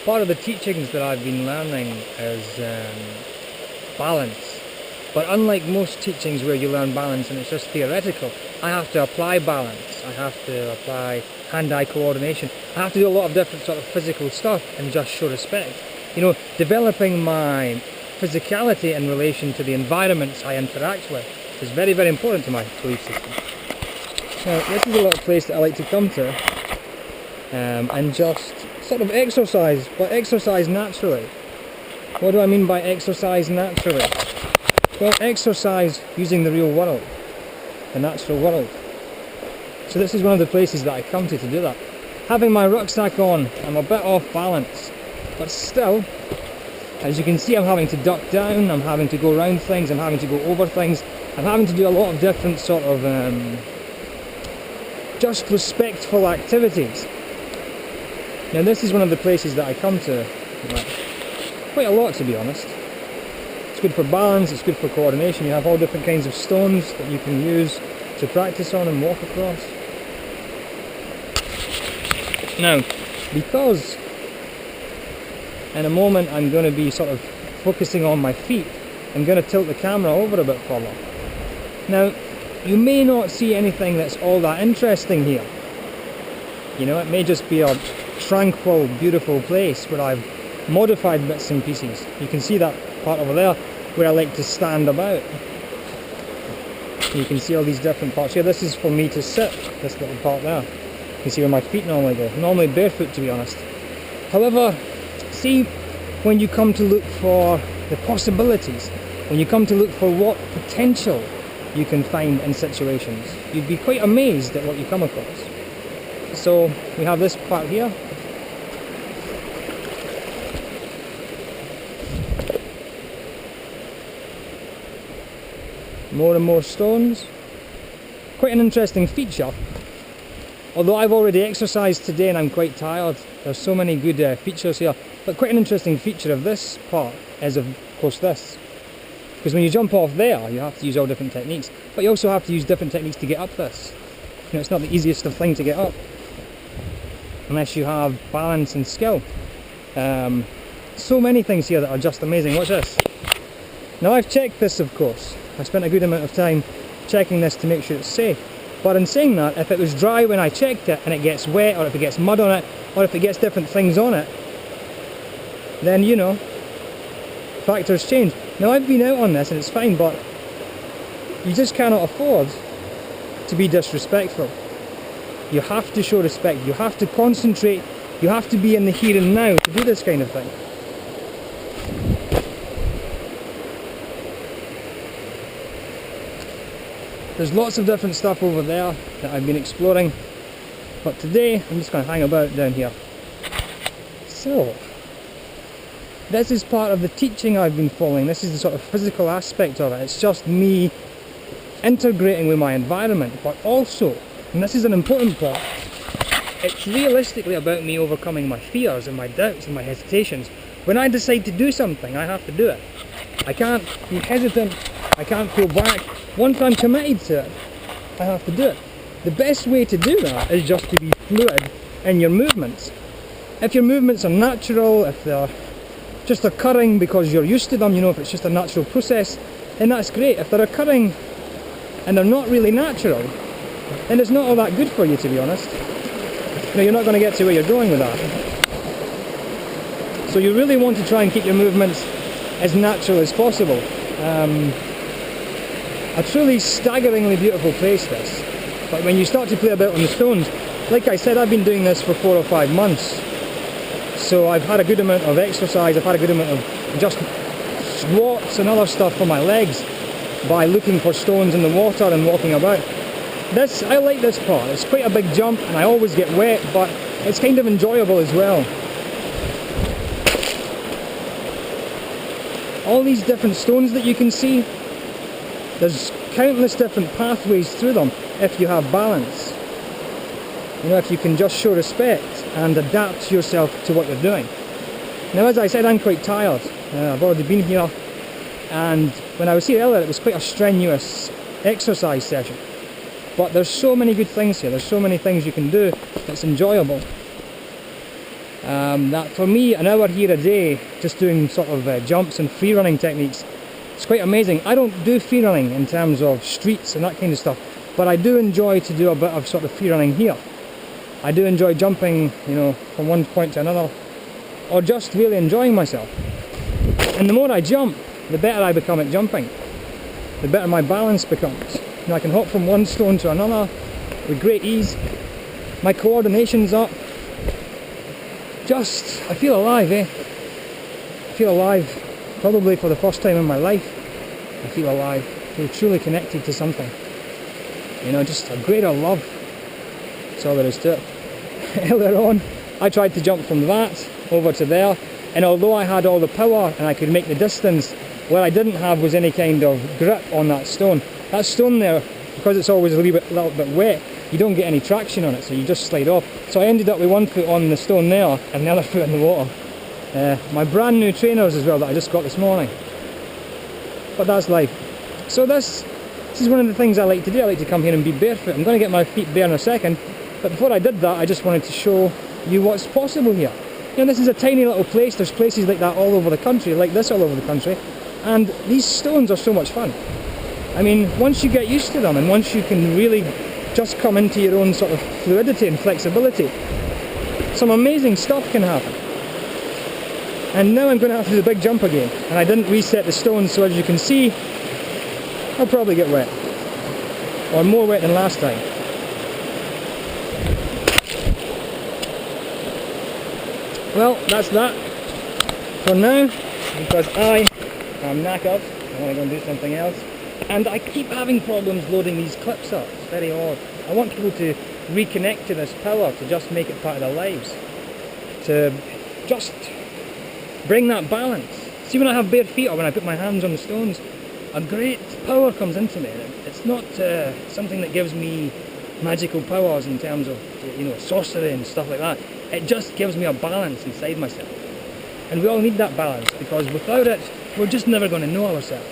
Part of the teachings that I've been learning is balance. But unlike most teachings where you learn balance and it's just theoretical, I have to apply balance. I have to apply hand-eye coordination. I have to do a lot of different sort of physical stuff and just show respect. You know, developing my physicality in relation to the environments I interact with is very, very important to my belief system. Now, this is a little place that I like to come to and just sort of exercise, but exercise naturally. What do I mean by exercise naturally? Well, exercise using the real world, the natural world. So this is one of the places that I come to do that. Having my rucksack on, I'm a bit off balance, but still, as you can see, I'm having to duck down, I'm having to go around things, I'm having to go over things, I'm having to do a lot of different sort of just respectful activities. Now this is one of the places that I come to quite a lot, to be honest. It's good for balance, it's good for coordination. You have all different kinds of stones that you can use to practice on and walk across. Now, because in a moment I'm going to be sort of focusing on my feet, I'm going to tilt the camera over a bit further. Now, you may not see anything that's all that interesting here. You know, it may just be a tranquil, beautiful place where I've modified bits and pieces. You can see that part over there where I like to stand about. You can see all these different parts here. This is for me to sit, this little part there. You can see where my feet normally go. Normally barefoot, to be honest. However, see, when you come to look for the possibilities, when you come to look for what potential you can find in situations, you'd be quite amazed at what you come across. So we have this part here. More and more stones. Quite an interesting feature. Although I've already exercised today and I'm quite tired, there's so many good features here. But quite an interesting feature of this part is, of course, this. Because when you jump off there, you have to use all different techniques. But you also have to use different techniques to get up this. You know, it's not the easiest of thing to get up, unless you have balance and skill. So many things here that are just amazing. Watch this. Now I've checked this, of course. I spent a good amount of time checking this to make sure it's safe. But in saying that, if it was dry when I checked it and it gets wet, or if it gets mud on it, or if it gets different things on it, then, you know, factors change. Now I've been out on this and it's fine, but you just cannot afford to be disrespectful. You have to show respect, you have to concentrate, you have to be in the here and now to do this kind of thing. There's lots of different stuff over there that I've been exploring, but today I'm just going to hang about down here. So, this is part of the teaching I've been following. This is the sort of physical aspect of it. It's just me integrating with my environment, but also, and this is an important part, it's realistically about me overcoming my fears and my doubts and my hesitations. When I decide to do something, I have to do it. I can't be hesitant, I can't pull back. Once I'm committed to it, I have to do it. The best way to do that is just to be fluid in your movements. If your movements are natural, if they're just occurring because you're used to them, you know, if it's just a natural process, then that's great. If they're occurring and they're not really natural, then it's not all that good for you, to be honest. You know, you're not going to get to where you're going with that. So you really want to try and keep your movements as natural as possible. A truly staggeringly beautiful place, this. But when you start to play about on the stones, like I said, I've been doing this for 4 or 5 months. So I've had a good amount of exercise, I've had a good amount of just squats and other stuff for my legs by looking for stones in the water and walking about. This, I like this part. It's quite a big jump and I always get wet, but it's kind of enjoyable as well. All these different stones that you can see, there's countless different pathways through them if you have balance. You know, if you can just show respect and adapt yourself to what you're doing. Now, as I said, I'm quite tired. I've already been here, and when I was here earlier, it was quite a strenuous exercise session. But there's so many good things here. There's so many things you can do that's enjoyable. That for me, an hour here a day, just doing sort of jumps and free running techniques, it's quite amazing. I don't do free running in terms of streets and that kind of stuff, but I do enjoy to do a bit of sort of free running here. I do enjoy jumping, you know, from one point to another, or just really enjoying myself. And the more I jump, the better I become at jumping, the better my balance becomes. You know, I can hop from one stone to another with great ease. My coordination's up. Just, I feel alive, I feel alive, probably for the first time in my life. I feel alive, I feel truly connected to something. You know, just a greater love. That's all there is to it. Earlier on, I tried to jump from that over to there, and although I had all the power and I could make the distance, what I didn't have was any kind of grip on that stone. That stone there, because it's always a little bit wet, you don't get any traction on it, so you just slide off. So I ended up with one foot on the stone there and the other foot in the water. My brand new trainers as well that I just got this morning. But that's life. So this is one of the things I like to do. I like to come here and be barefoot. I'm going to get my feet bare in a second, but before I did that, I just wanted to show you what's possible here. You know, this is a tiny little place. There's places like that all over the country, like this all over the country, and these stones are so much fun. I mean, once you get used to them, and once you can really just come into your own sort of fluidity and flexibility, some amazing stuff can happen. And now I'm going to have to do the big jump again, and I didn't reset the stones, so as you can see, I'll probably get wet, or more wet than last time. Well, that's that for now, because I am knackered. I want to go and do something else, and I keep having problems loading these clips up. It's very odd. I want people to reconnect to this power, to just make it part of their lives, to just bring that balance. See, when I have bare feet or when I put my hands on the stones, a great power comes into me. It's not something that gives me magical powers in terms of, you know, sorcery and stuff like that. It just gives me a balance inside myself. And we all need that balance, because without it, we're just never going to know ourselves.